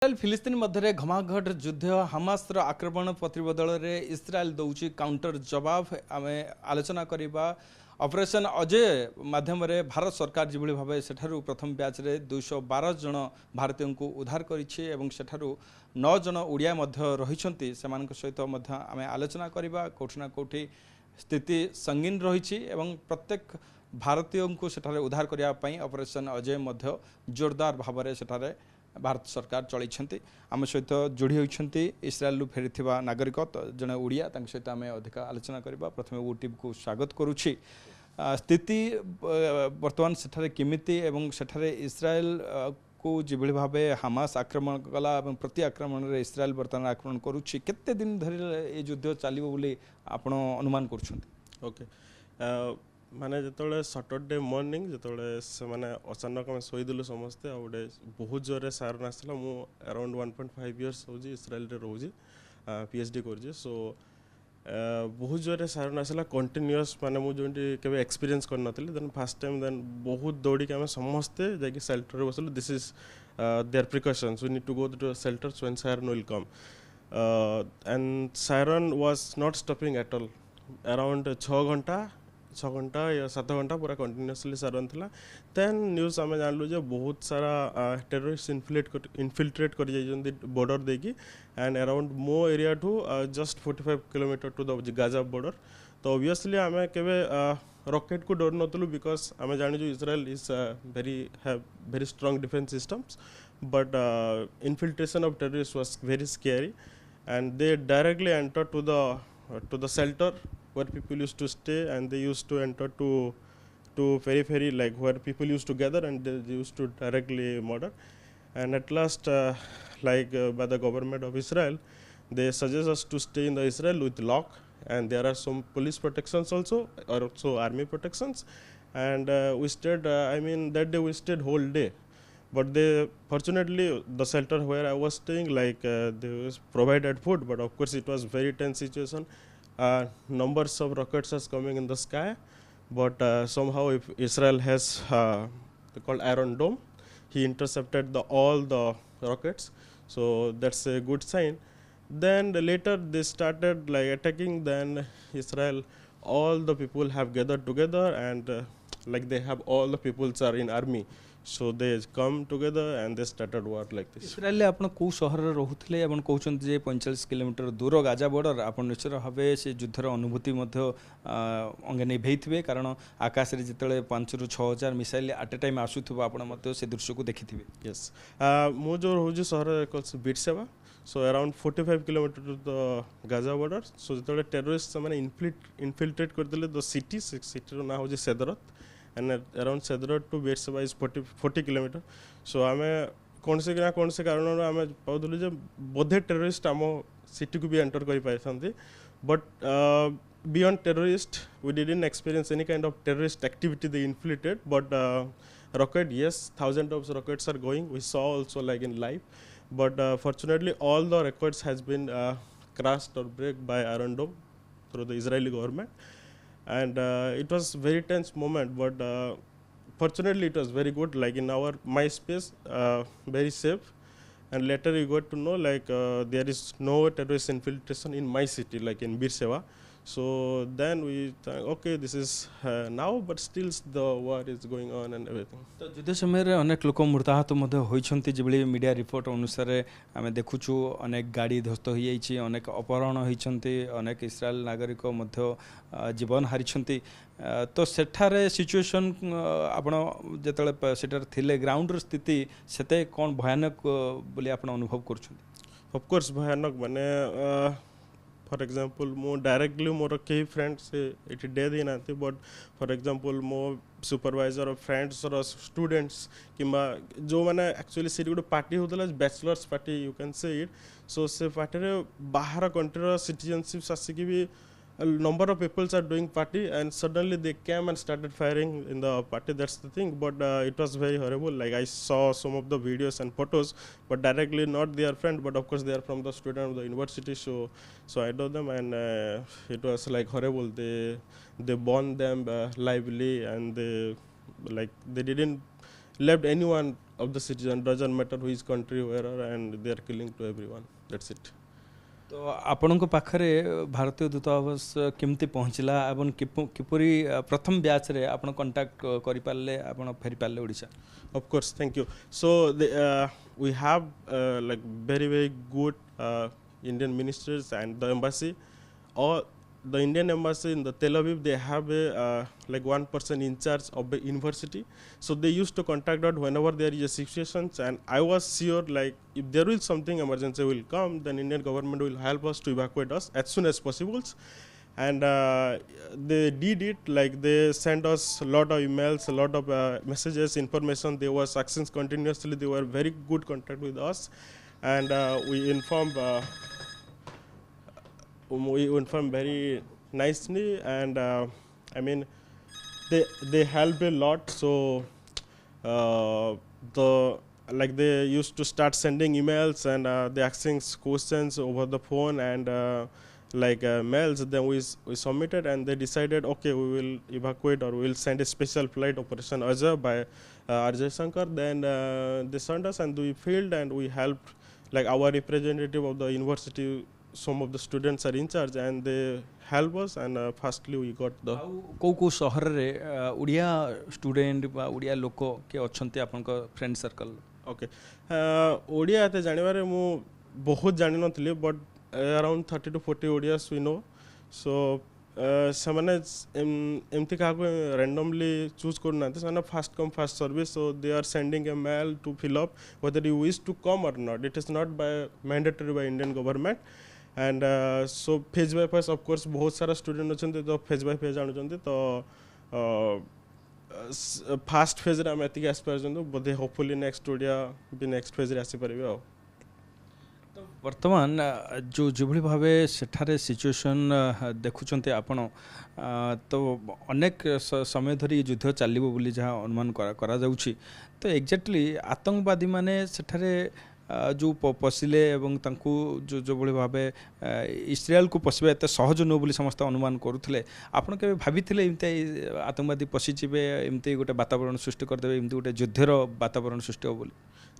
इस्राएल फिलिस्तीन मध्य घमाघट युद्ध हामास आक्रमण प्रतिबदल में इस्राएल दौची काउंटर जवाब आम आलोचना करवा ऑपरेशन अजय माध्यम भारत सरकार जो भाव सेठारु प्रथम बैच रे 212 जन भारतीय को उद्धार करिछि 9 जन ओडिया रही सहित आम आलोचना करवा कोठना कोठी स्थिति संगीन रही प्रत्येक भारतीय को सेठारे उद्धार करने ऑपरेशन अजय जोरदार भाव में भारत सरकार चलती आम सहित जोड़ी होती इस्राएल फेरी नागरिक जड़े ओडिया सहित आम अधिक आलोचना करवा प्रथम ओटीवी को स्वागत करुच्ची स्थिति बर्तमान सेठारे किमिति एवं सेठारे इस्राएल को जिभली भाव हामास आक्रमण कला प्रति आक्रमण रे इस्राएल बर्तमान आक्रमण करुच्ची केते दिन धरी ये युद्ध चलिबो बोली आपण अनुमान करुछंती ओके माने जिते सटरडे मॉर्निंग जिते से माने अचानक आम शोदेलु समस्ते गोटे बहुत जोरे सारण आसला मु अराउंड 1.5 इयर्स हो इस्राएल रे रोजी पीएचडी कर सो बहुत जोरे सारण आसला कंटिन्यूअस माने मु जोंटी केबे एक्सपीरियंस कर नथली देन फर्स्ट टाइम देन बहुत दौड़ी के आम समस्ते जाके शेल्टर रे बसलु this is their precautions we need to go to shelters when siren will come and siren was not stopping at all around 6 घंटा या 7 घंटा पूरा कंटिन्यूअसली सारण था देन न्यूज आम जानलु जे बहुत सारा टेररिस्ट इनफिल्ट्रेट कर जाइछन्ती बॉर्डर देकी एंड अराउंड मो area to just 45 kilometre to the Gaza border तो ऑब्वियसली आम केबे रॉकेट को डर नतलु बिकॉज आम जानिजु Israel is very strong defence systems but infiltration of terrorist was very scary and they directly enter to the shelter where people used to stay and they used to enter to very like where people used to gather and they used to directly murder and at last by the government of Israel they suggest us to stay in the Israel with lock and there are some police protections also or also army protections and we stayed I mean that day we stayed whole day but they fortunately the shelter where I was staying they was provided food but of course it was very tense situation. Numbers of rockets are coming in the sky but somehow if Israel has called Iron Dome he intercepted all the rockets so that's a good sign then later they started attacking then Israel all the people have gathered together and they have all the peoples are in army so they come together and they started war like this. इस्राएल आपण को शहर रे रहुथले आपण कहउछन जे 45 kilometre दूर Gaza border आपण निश्चय भाबे से युद्धर अनुभूति मध्य अंगे नै भेइथिबे कारण आकाश रे जितले 5 रु 6000 मिसाइल एट ए टाइम आसुथबो आपण मध्य से दृश्य को देखिथिबे. यस मो जो रहउजी शहर calls बीटसेवा so around 45 kilometer to the Gaza border so जितले टेररिस्ट माने इनफिल्ट्रेट कर देले द सिटी रो ना हो जे सेदरत and around Sedrot to Beerseba is 40 kilometer so आमे कौन से कारण आमे पाउदलु जे बोधे टेररिस्ट आमो सिटी को भी एंटर करि पाइथांती but beyond terrorist we didn't experience any kind of terrorist activity they infiltrated but rocket yes thousands of rockets are going we saw also in live but fortunately all the records has been crashed or break by Iron Dome through the Israeli government and it was very tense moment but fortunately it was very good in our my space very safe and later we got to know there is no terrorist infiltration in my city in Beerseba so then we thought okay this is now but still the war is going on and everything तो युद्ध समय रे अनेक लोक मृताहत मध्य होइछंती जेबली media report अनुसार आमे देखुछु अनेक गाड़ी ध्वस्त होई जाइछि अनेक अपहरण होइछंती अनेक इस्राएल नागरिक मध्य जीवन हारिछंती तो सेठारे सिचुएशन आपण जेतले सेठार थिले ग्राउंड र स्थिति सेते कोन भयानक बोली आपण अनुभव करछंती. ऑफ कोर्स भयानक माने फॉर एग्जांपल मो डायरेक्टली मोर कई फ्रेंड्स इट डेथ इन आती बट फॉर एग्जांपल मो सुपरवाइजर और फ्रेंड्स और स्टूडेंट्स किंबा जो माने एक्चुअली सिटी गोटे पार्टी होतला bachelors party you can say it so से पार्टी रे बाहर कंट्री रो सिटीजनशिप आसिकी भी number of peoples are doing party and suddenly they came and started firing in the party that's the thing but it was very horrible I saw some of the videos and photos but directly not their friend but of course they are from the student of the university so I know them and it was horrible they burned them lively and they didn't left anyone of the citizen, doesn't matter which country, wherever, and they are killing to everyone. That's it. तो आपणको पाखरे भारतीय दूतावास केमती पहुँचला एवं किपरि प्रथम batch रे आपण कांटेक्ट करि पारले आपण फेरी Parle Odisha. Of course, thank you. So we have like very good Indian ministers and the embassy. Or the Indian embassy in the Tel Aviv, they have a like one person in charge of the university. So they used to contact us whenever there is a situation, and I was sure like if there is something emergency will come, then Indian government will help us to evacuate us as soon as possible. And they did it. Like they sent us a lot of emails, a lot of messages, information. They were asking continuously. They were very good contact with us, and we informed very nicely. And I mean they helped a lot. So they used to start sending emails, and they asking questions over the phone, and mails. Then we submitted, and they decided, okay, we will evacuate, or we will send a special flight, Operation Odisha by Ajay Shankar. Then they sent us, and we filled, and we helped, like our representative of the university, some of the students are in charge, and they help us, and firstly we got the को शहर रे Odia student बा उड़िया लोक के अछंती आपनका friend circle. Okay Odia एते जानिबारे मु बहुत जानि नथली, but around 30 to 40 Odias we know. So ସେମାନେ ଏମିତି କାହାକୁ randomly choose କରୁନାହାନ୍ତି, ସେମାନେ fast come fast service. So they are sending a mail to fill up whether you wish to come or not. It is not by mandatory by Indian government. And so phase by phase, of course, बहुत सारा student अच्छे तो phase by phase आणुचंती. तो fast phase रे हम एतिक आसपार बोधे hopefully next Odia भी next phase रे आसी परिबे. आ तो वर्तमान जो जिभली भावे सेठारे सिचुएशन देखुचंते आपण, तो अनेक समय धरी युद्ध चलिबो बोली जहाँ अनुमान करा जाउछि. तो एक्जेक्टली आतंकवादी माने सेठारे जो पशिले एवं तांकु जो भली भावे इस्राएल को पशिबा एते सहज न बोली समस्त अनुमान करुथिले. आपण केबे भाबिथिले एमते आतंकवादी पशिजिबे, एमते गोटे वातावरण सृष्टि कर देबे, एमते गोटे युद्धर वातावरण सृष्टि हो बोली?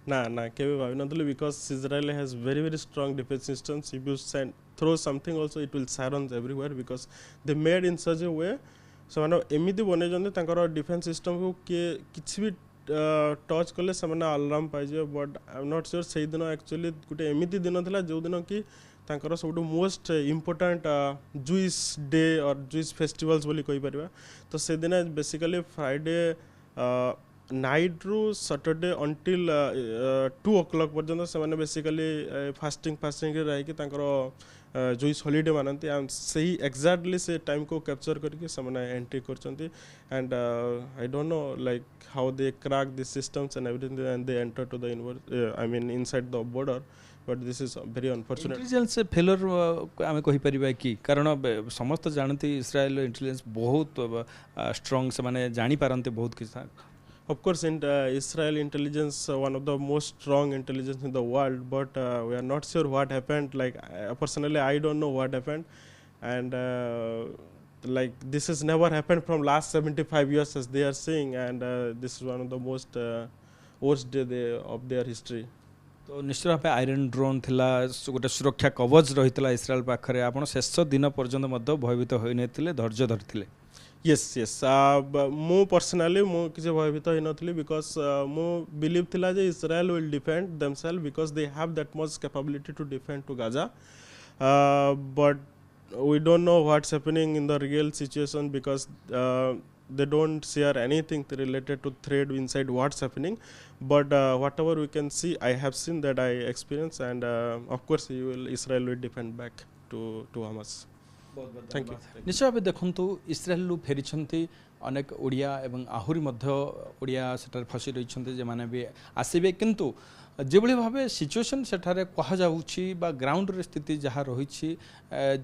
ना केबे भाबि नथले, because Israel has very strong defense systems. If you throw something also, it will silence everywhere, because they made in such a way. So मानो एमिति बने जंदे तांकर डिफेंस सिस्टम को के किछि भी टच कले ସେମାନେ अलार्म पाइजे. But I am not sure से दिन एक्चुअली गोटे एमिति दिन थिला जो दिन कि तांकर सबटु मोस्ट इम्पोर्टेंट जुइस डे और जुइस फेस्टिवल्स बोली कहि परिबा. तो से दिन बेसिकली फ्राइडे नाइट रू सैटरडे अंटिल 2 o'clock पर्यंत से बेसिकली फास्टिंग रे रही कि तांकर जुइस हॉलिडे मानती. एंड सही एक्जाक्टली से टाइम को कैप्चर करके से एंट्री करचंती. And I don't know like how they crack this systems and everything, and they enter to the I mean inside the border. But this is very unfortunate. Intelligence failure आमे कहि परिबा कि कारण समस्त जानती इस्राएल intelligence बहुत strong, से माने जानि पारंते बहुत किसा. Of course, Israel intelligence, one of the most strong intelligence in the world, but we are not sure what happened. Like personally, I don't know what happened, and like this has never happened from last 75 years, as they are saying, and this is one of the most worst day of their history. तो निश्चित भाव iron drone थिला, गोटे सुरक्षा कवच रही इस्राएल पाखरे. आपण शेष दिन पर्यंत मध्य भयभीत होई नथिले, धैर्य धरथिले? yes मु पर्सनली मु किसी भयभीत होई नथली, बिकॉज मु बिलीव थिला जे Israel will defend themself, because they have that much capability to defend to Gaza. But we don't know what's happening in the real situation, because they don't share anything related to threat inside what's happening. But whatever we can see, I have seen that, I experience, and of course Israel will defend back to Hamas. Thank you. निश्चय भाव देखु इस्राएल फेरी अनेक ओडिया एवं आहुरी मध्य ओडिया सेठार फसी रही जे माने भी आसबे, किंतु जो भाव सिचुएशन सेठारे कहा जाउछि बा ग्राउंड रे स्थिति जहाँ रही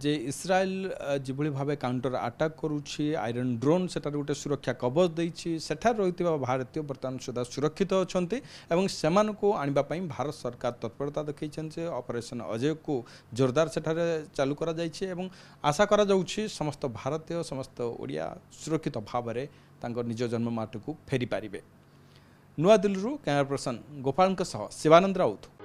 जे इस्राएल जो भाव काउंटर अटैक करुछि, आयरन ड्रोन सेठार गोटे सुरक्षा कवच देछि, सेठार रहितबा भारतीय वर्तमान सुधा सुरक्षित अछंती एवं सेमान को आनिबा पई भारत सरकार तत्परता देखैछन जे ऑपरेशन अजय को जोरदार सेठारे चालू करा जाइछि एवं आशा करा जाउछि समस्त भारतीय समस्त ओडिया सुरक्षित भाव में निज जन्ममाटी को फेरी पारिबे. ନୂଆଦିଲ୍ଲୀରୁ କ୍ୟାମେରା ପର୍ସନ ଗୋପାଳଙ୍କ ସହ ଶିବାନନ୍ଦ ରାଉତ